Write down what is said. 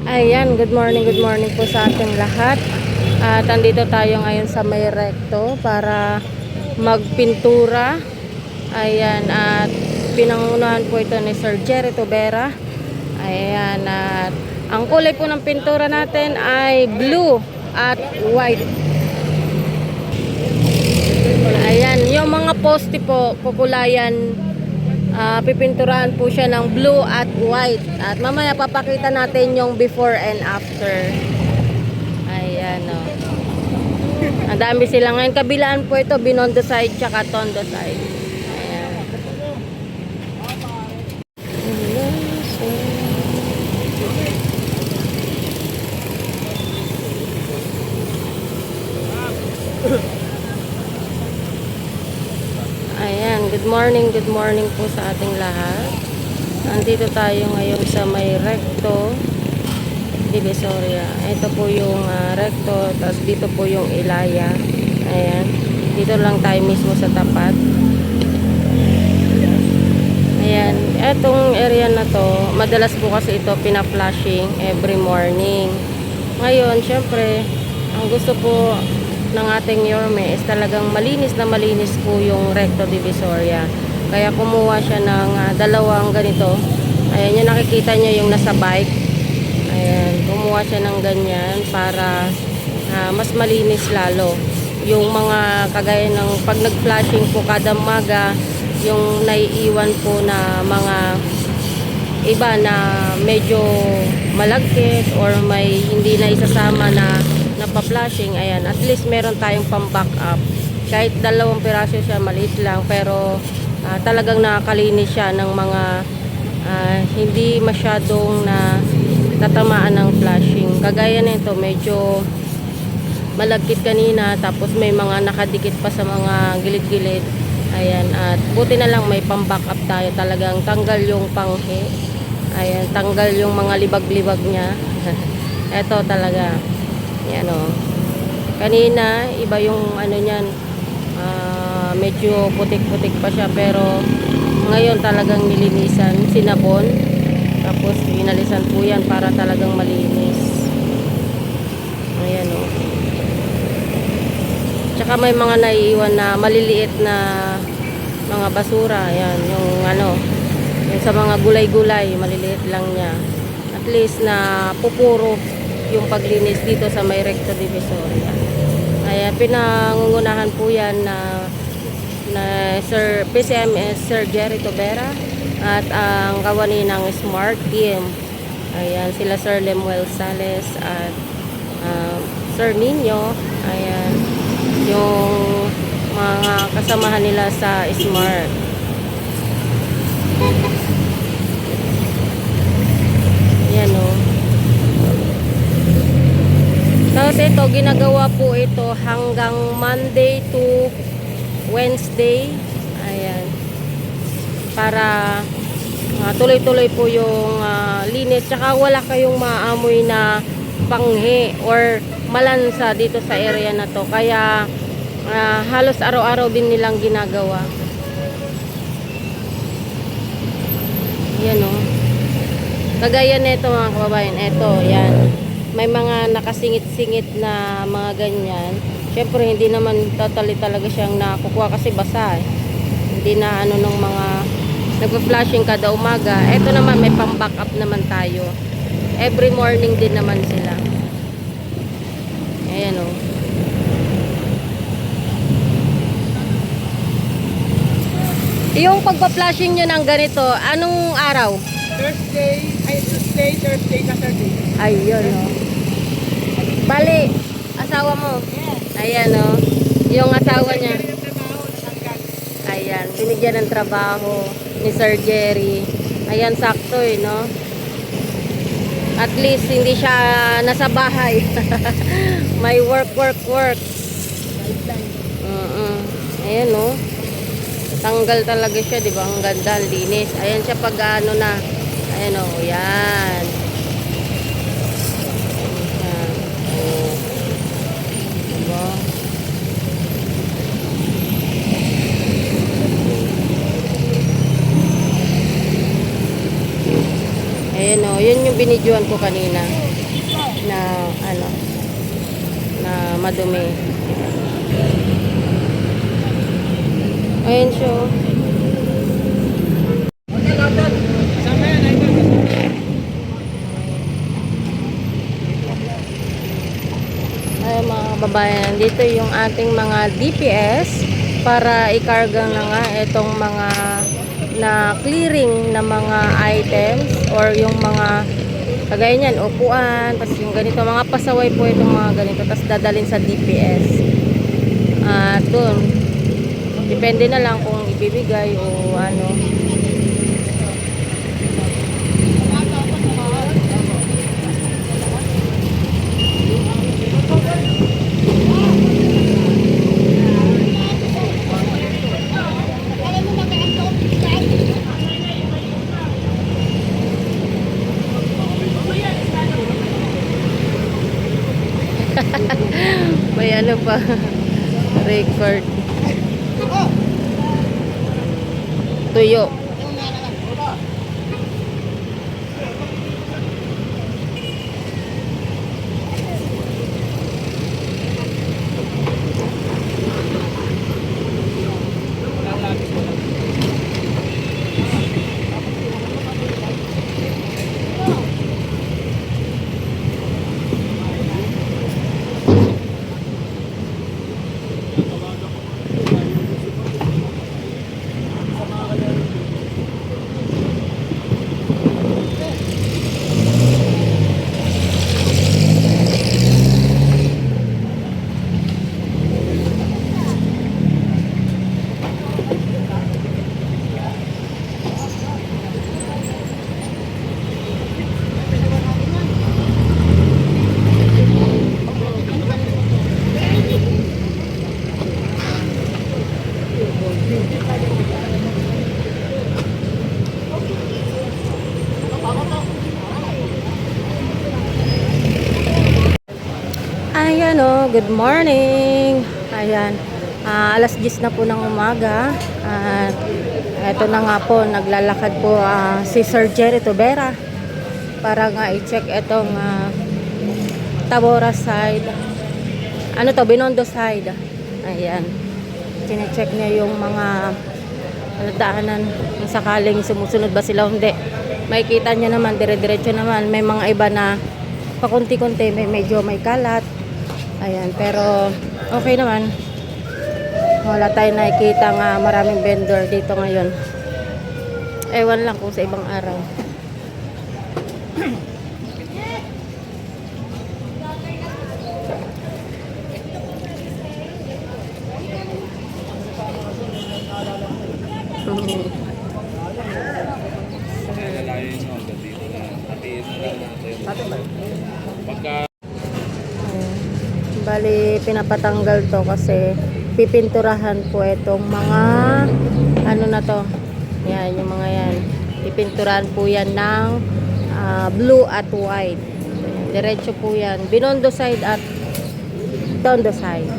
Ayan, good morning po sa ating lahat. At andito tayo ngayon sa may recto para magpintura. Ayan, at pinangunahan po ito ni Sir Jerry Tobera. Ayan, at ang kulay po ng pintura natin ay blue at white. Ayan, yung mga poste po, kukulayan, pipinturahan po siya ng blue at white. At mamaya papakita natin yung before and after. Ayan, o. Ang dami sila ngayon. Kabilaan po ito, Binondo side tsaka Tondo side. Ayan. Ayan, good morning po sa ating lahat. Nandito tayo ngayon sa may recto Divisoria. Ito po yung recto, tapos dito po yung Ilaya. Ayan, dito lang tayo mismo sa tapat. Ayan, etong area na to, madalas po kasi ito pina-flashing every morning. Ngayon, syempre, ang gusto po ng ating Yorme is talagang malinis na malinis po yung recto Divisoria. Kaya kumuha siya ng dalawang ganito. Ayan, yung nakikita niya yung nasa bike. Ayan, kumuha siya ng ganyan para mas malinis lalo. Yung mga kagaya ng pag nag-flashing po kada umaga, yung naiiwan po na mga iba na medyo malagkit or may hindi na isasama na napa-flashing, ayan, at least meron tayong pang-back up. Kahit 2 piraso siya, maliit lang, pero talagang nakakalinis siya ng mga hindi masyadong tatamaan ng flashing. Kagaya nito, medyo malagkit kanina, tapos may mga nakadikit pa sa mga gilid-gilid. Ayan, at buti na lang may pang-back up tayo. Talagang tanggal yung panghi. Ayan, tanggal yung mga libag-libag niya. Eto talaga. Yan o. Kanina, iba yung ano niyan. Medyo putik-putik pa siya, pero ngayon talagang nilinisan, sinabon. Tapos pinalisan po yan para talagang malinis. Ayan o. Tsaka may mga naiiwan na maliliit na mga basura. Ayan, yung ano, yung sa mga gulay-gulay, maliliit lang niya. At least na pupuro yung paglinis dito sa may recto Divisoria. Ayan, pinangungunahan po yan na Sir PCMS Sir Jerry Tobera at ang kawani ng Smart Team. Ayan, sila Sir Lemuel Sales at Sir Nino. Ayan, yung mga kasamahan nila sa Smart. Ayan o. Tapos ito, ginagawa po ito hanggang Monday to Wednesday. Ayan. Para tuloy-tuloy po yung linis. Tsaka wala kayong maamoy na panghi or malansa dito sa area na to. Kaya halos araw-araw din nilang ginagawa. Yan o. Kagaya nito mga kababayan. Ito, yan. May mga nakasingit-singit na mga ganyan. Syempre hindi naman totally talaga siyang nakukuha kasi basa eh. Hindi na ano nung mga nagpa-flashing kada umaga. Ito naman may pang-back up naman tayo. Every morning din naman sila. Ayan o. Yung pagpa-flashing nyo ng ganito, anong araw? Thursday, Tuesday, Thursday, Saturday. Ayun o. Bali, asawa mo. Yes. Ayan o. Yung asawa niya. Binigyan ng trabaho, natanggal. Ayan, binigyan ng trabaho ni Sir Jerry. Ayan, sakto eh, no? At least hindi siya nasa bahay. May work. Ayan o. Tanggal talaga siya, di ba? Ang ganda, ang linis. Ayan siya pag ano na. Ayan o, yan. Ayan. O. Diba? Ayan o, yun yung binidyoan ko kanina. na ano, na madumi. Ayun siya. Oh. Sama yan, idol. Ay mga kababayan, dito yung ating mga DPS para ikarga na nga itong mga na clearing na mga items or yung mga kagaya niyan, upuan, tapos yung ganito, mga pasaway po itong mga ganito, tapos dadalhin sa DPS. At dun, depende na lang kung ibibigay o ano. May ano pa, record. Tuyo. Ayan o, good morning. Ayan, alas 10 na po ng umaga. At eto na nga po, naglalakad po si Sir Jerry Tobera para nga i-check itong Tabora side. Ano to, Binondo side. Ayan, sine-check niya yung mga daanan kung sakaling sumusunod ba sila o hindi. Makikita niya naman, dire-diretso naman. May mga iba na pakunti-kunti, medyo may kalat. Ayan, pero okay naman. Wala tayong nakikita nga maraming vendor dito ngayon. Ewan lang kung sa ibang araw. Bali, pinapatanggal to kasi pipinturahan po itong mga ano na to. Yan, yung mga yan. Pipinturahan po yan ng blue at white. Diretso po yan. Binondo side at Tondo side.